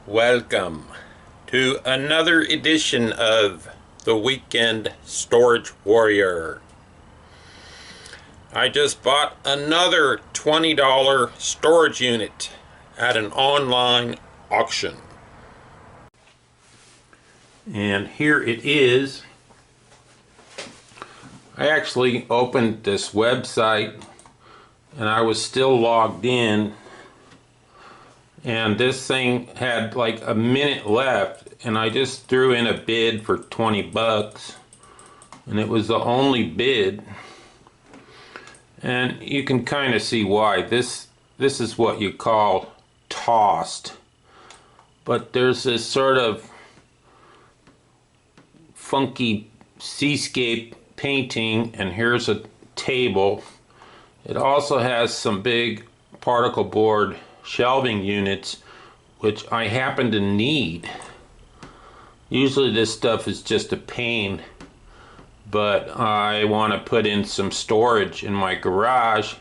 Welcome to another edition of the Weekend Storage Warrior. I just bought another $20 storage unit at an online auction. And here it is. I actually opened this website and I was still logged in, and this thing had like a minute left, and I just threw in a bid for 20 bucks, and it was the only bid. And you can kind of see why. This is what you call tossed, but there's this sort of funky seascape painting, and here's a table. It also has some big particle board shelving units, which I happen to need. Usually this stuff is just a pain, but I want to put in some storage in my garage,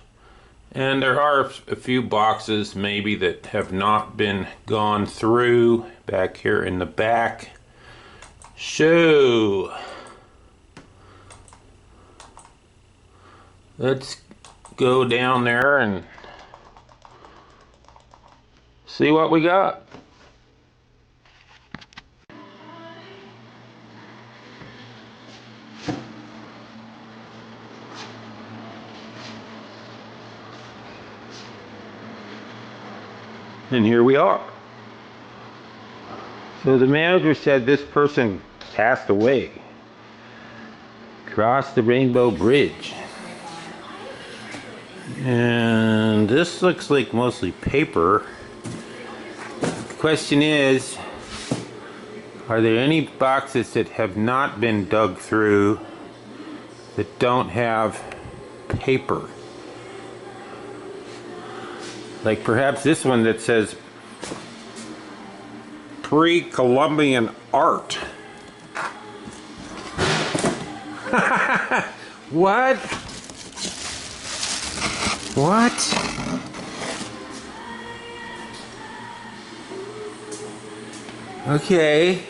and there are a few boxes maybe that have not been gone through back here in the back. So let's go down there and see what we got. And here we are. So the manager said this person passed away. Crossed the Rainbow Bridge. And this looks like mostly paper. The question is, are there any boxes that have not been dug through that don't have paper? Like perhaps this one that says Pre-Columbian art. What? What? Okay.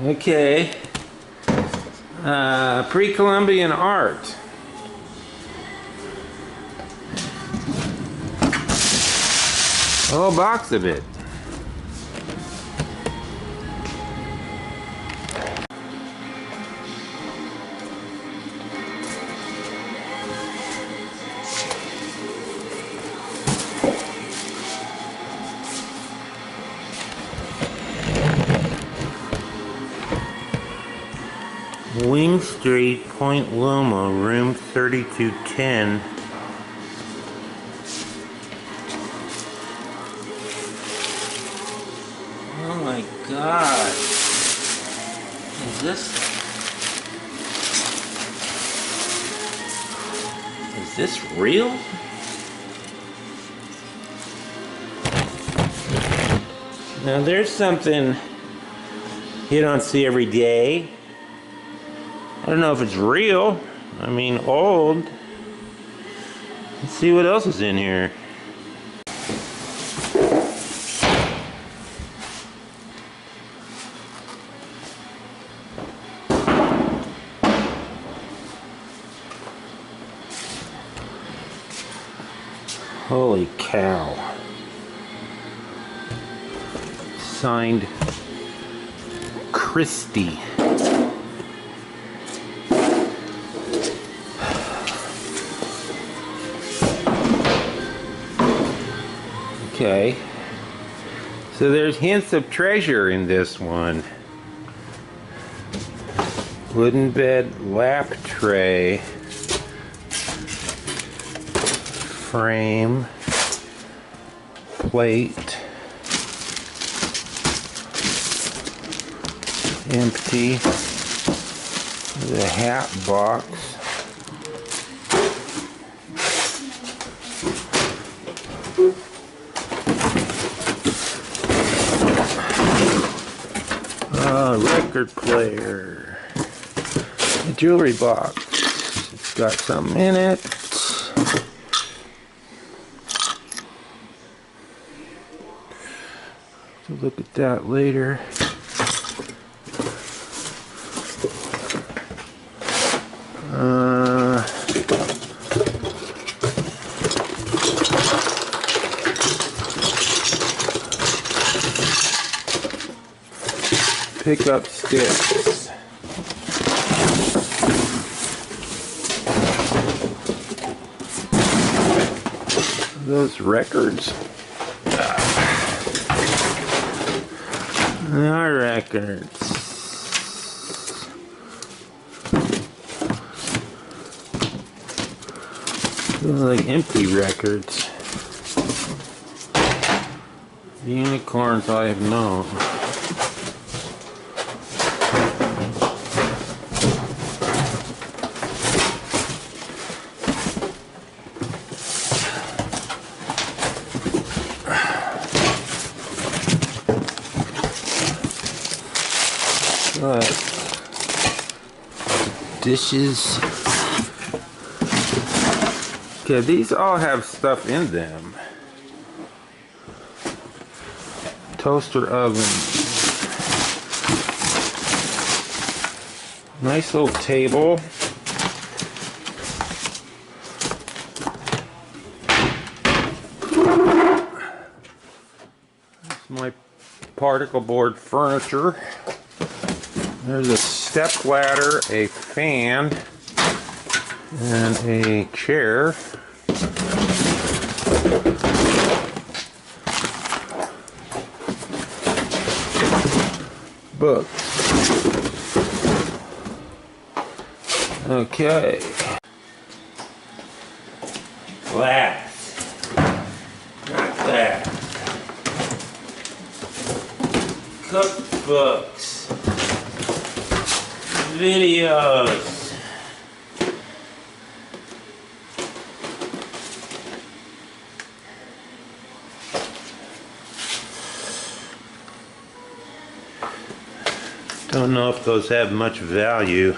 Okay. Pre-Columbian art. A whole box of it. Wing Street, Point Loma, room 3210. Oh my God. Is this real? Now there's something you don't see every day. I don't know if it's real. I mean, old. Let's see what else is in here. Holy cow. Signed Christie. Okay, so there's hints of treasure in this one. Wooden bed lap tray, frame, plate, empty, the hat box. Record player, a jewelry box. It's got something in it. We'll look at that later. Pickup sticks. Those records. Our records. They're like empty records. The unicorns I have known. Dishes. Okay, these all have stuff in them. Toaster oven. Nice little table. That's my particle board furniture. There's a step ladder, a fan, and a chair. Books. Okay. Glass. Not that. Cookbooks. Videos. Don't know if those have much value.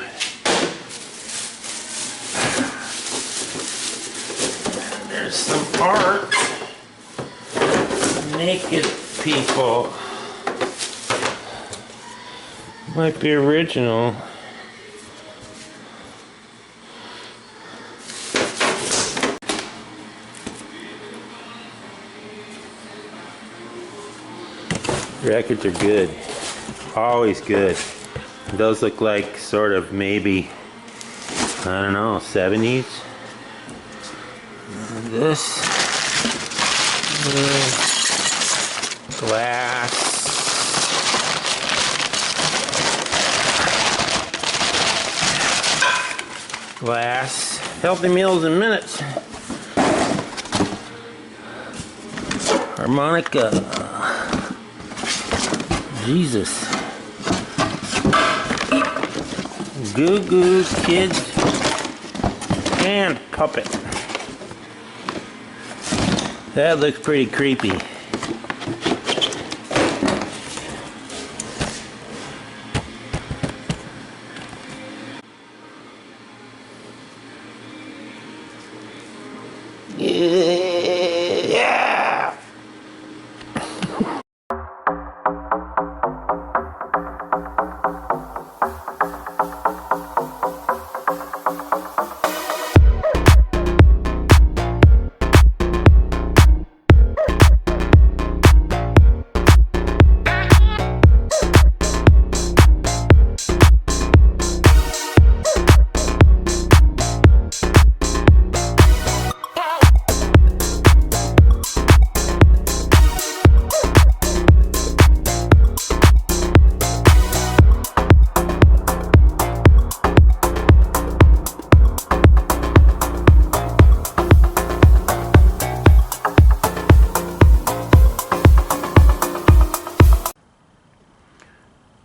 There's some art. Naked people. Might be original. Records are good. Always good. Those look like sort of maybe, I don't know, 70s. This glass. Glass. Healthy meals in minutes. Harmonica. Jesus. Goo Goo Kids and Puppet. That looks pretty creepy. Yeah.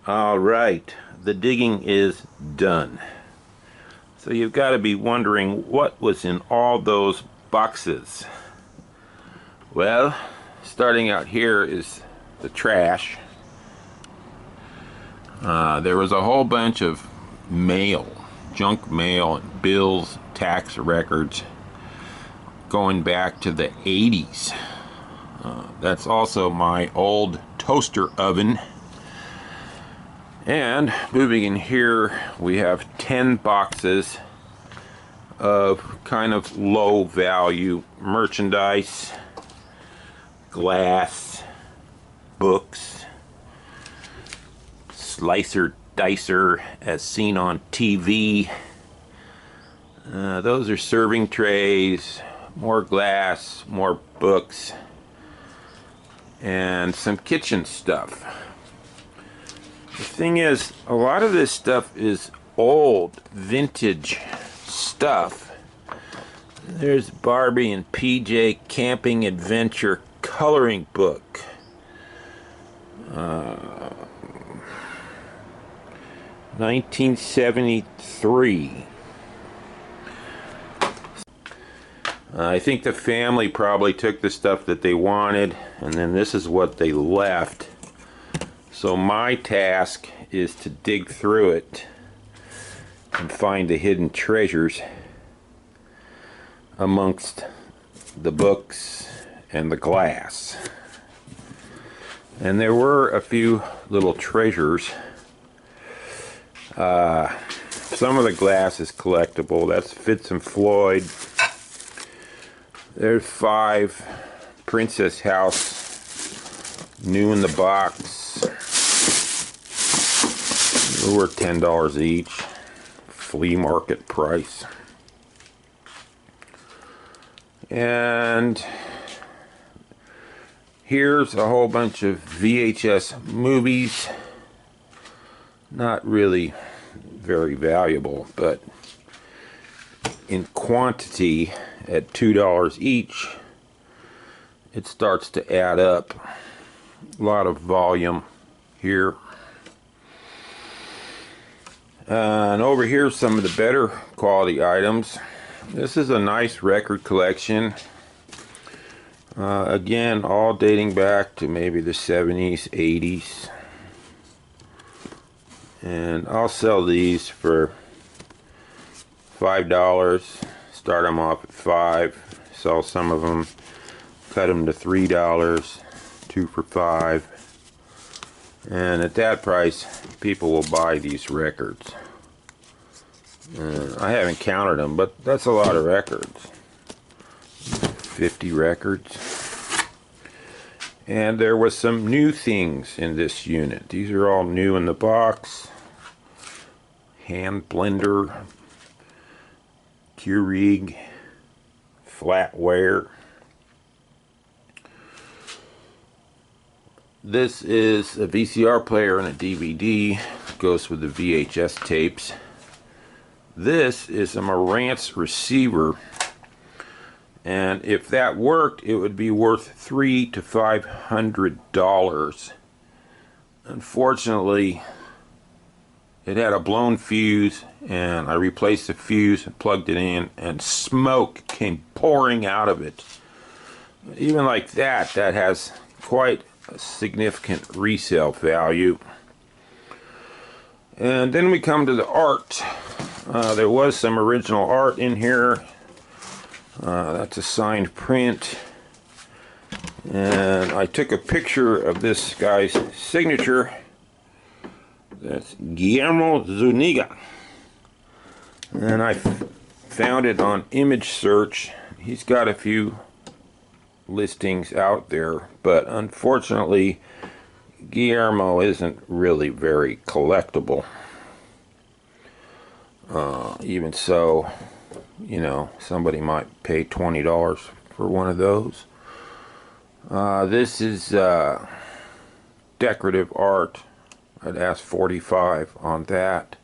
All right, the digging is done. So you've got to be wondering what was in all those boxes. Well, starting out here is the trash. There was a whole bunch of mail, junk mail, and bills, tax records going back to the 80s. That's also my old toaster oven. And moving in here, we have 10 boxes of kind of low value merchandise, glass, books, slicer dicer as seen on TV. Those are serving trays, more glass, more books, and some kitchen stuff. The thing is, a lot of this stuff is old, vintage stuff. There's Barbie and PJ Camping Adventure coloring book. 1973. I think the family probably took the stuff that they wanted, and then this is what they left. So my task is to dig through it and find the hidden treasures amongst the books and the glass. And there were a few little treasures. Some of the glass is collectible. That's Fitz and Floyd. There's 5 Princess House, new in the box. They were $10 each, flea market price. And here's a whole bunch of VHS movies. Not really very valuable, but in quantity at $2 each, it starts to add up. A lot of volume here. And over here, some of the better quality items. This is a nice record collection. Again, all dating back to maybe the 70s, 80s. And I'll sell these for $5. Start them off at $5. Sell some of them. Cut them to $3. 2 for $5. And at that price, people will buy these records. I haven't counted them, but that's a lot of records. 50 records. And there was some new things in this unit. These are all new in the box. Hand blender, Keurig, flatware. This is a VCR player and a DVD. Goes with the VHS tapes. This is a Marantz receiver, and if that worked, it would be worth $300 to $500. Unfortunately, it had a blown fuse, and I replaced the fuse and plugged it in, and smoke came pouring out of it. Even like that, that has quite a significant resale value. And then we come to the art. There was some original art in here. That's a signed print. And I took a picture of this guy's signature. That's Guillermo Zuniga. And I found it on image search. He's got a few listings out there, but unfortunately Guillermo isn't really very collectible. Even so, you know, somebody might pay $20 for one of those. This is decorative art. I'd ask $45 on that.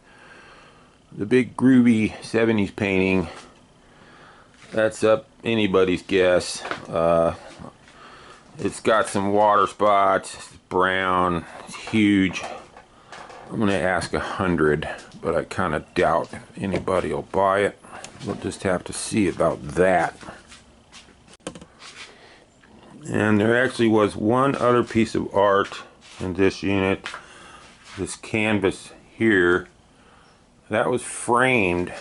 The big groovy 70s painting, that's up anybody's guess. It's got some water spots, it's brown, it's huge. I'm gonna ask $100, but I kind of doubt anybody will buy it. We'll just have to see about that. And there actually was one other piece of art in this unit. This canvas here that was framed,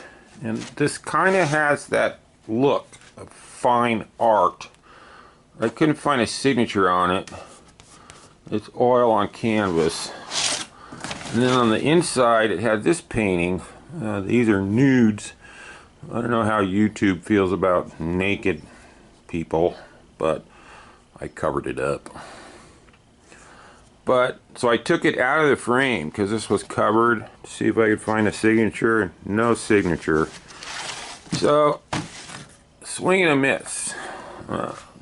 and this kind of has that look of fine art. I couldn't find a signature on it. It's oil on canvas. And then on the inside it had this painting. These are nudes. I don't know how YouTube feels about naked people, but I covered it up. But so I took it out of the frame because this was covered to see if I could find a signature. No signature. So swing and a miss.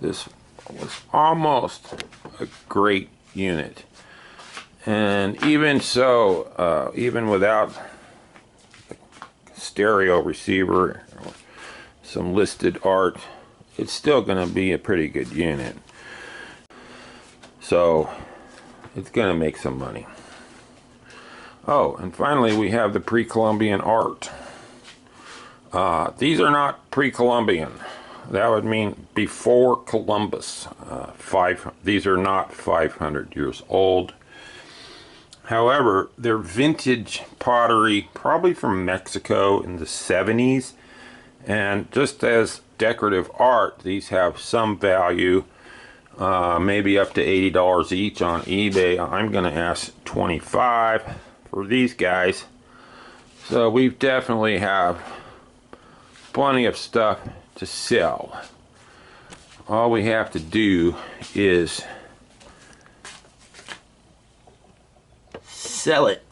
This was almost a great unit, and even so, even without stereo receiver or some listed art, it's still going to be a pretty good unit. So it's going to make some money. Oh, and finally we have the Pre-Columbian art. These are not Pre-Columbian. That would mean before Columbus. These are not 500 years old. However, they're vintage pottery, probably from Mexico in the 70s. And just as decorative art, these have some value, maybe up to $80 each on eBay. I'm going to ask $25 for these guys. So we definitely have plenty of stuff to sell. All we have to do is sell it.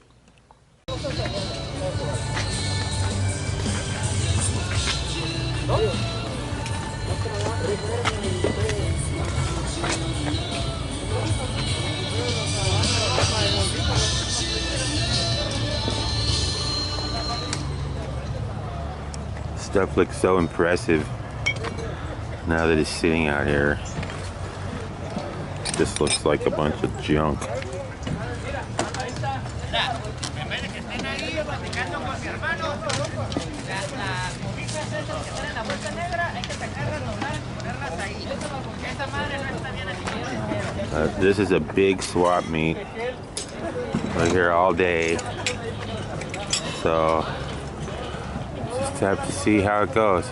Stuff looks so impressive now that it's sitting out here. This looks like a bunch of junk. This is a big swap meet. We're here all day, so just have to see how it goes.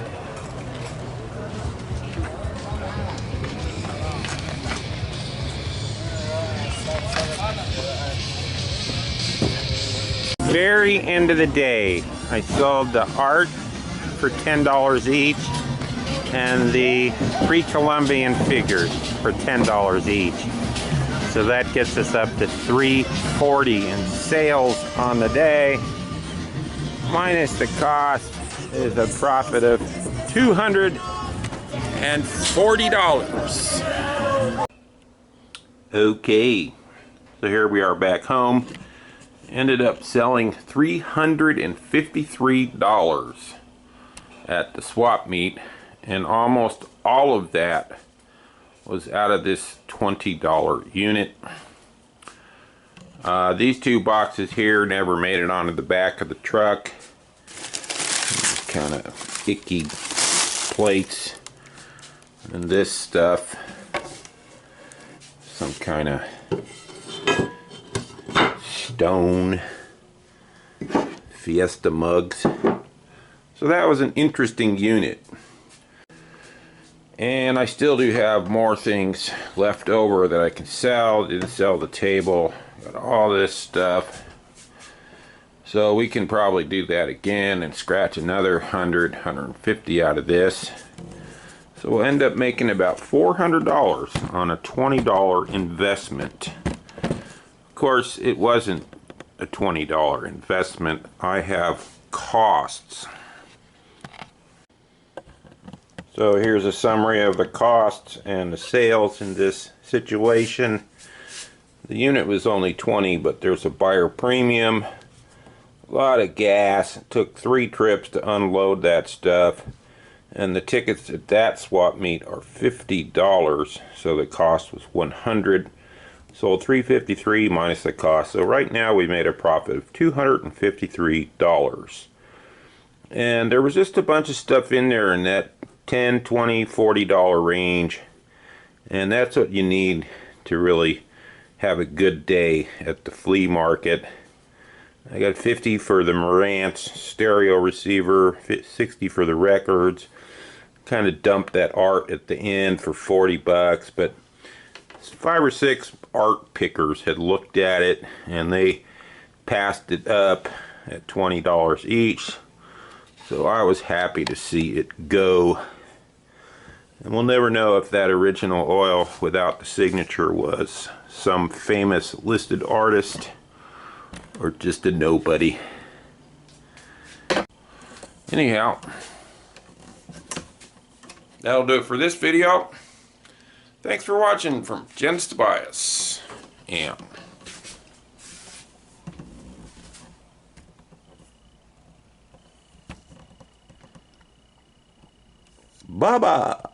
Very end of the day, I sold the art for $10 each and the Pre-Columbian figures for $10 each. So that gets us up to $340 in sales on the day. Minus the cost is a profit of $240. Okay, so here we are back home. Ended up selling $353 at the swap meet, and almost all of that was out of this $20 unit. These two boxes here never made it onto the back of the truck. Kind of icky plates. And this stuff, some kind of stone Fiesta mugs. So that was an interesting unit. And I still do have more things left over that I can sell. Didn't sell the table. Got all this stuff. So we can probably do that again and scratch another 150 out of this. So we'll end up making about $400 on a $20 investment. Of course, it wasn't a $20 investment. I have costs. So here's a summary of the costs and the sales in this situation. The unit was only $20, but there's a buyer premium, a lot of gas. It took 3 trips to unload that stuff, and the tickets at that swap meet are $50, so the cost was $100. Sold $353 minus the cost. So right now we made a profit of $253. And there was just a bunch of stuff in there in that $10, $20, $40 range. And that's what you need to really have a good day at the flea market. I got 50 for the Marantz stereo receiver, 60 for the records. Kind of dumped that art at the end for $40, but 5 or 6 art pickers had looked at it and they passed it up at $20 each. So I was happy to see it go. And we'll never know if that original oil without the signature was some famous listed artist or just a nobody. Anyhow, that'll do it for this video. Thanks for watching from Jens Tobias. And bye-bye.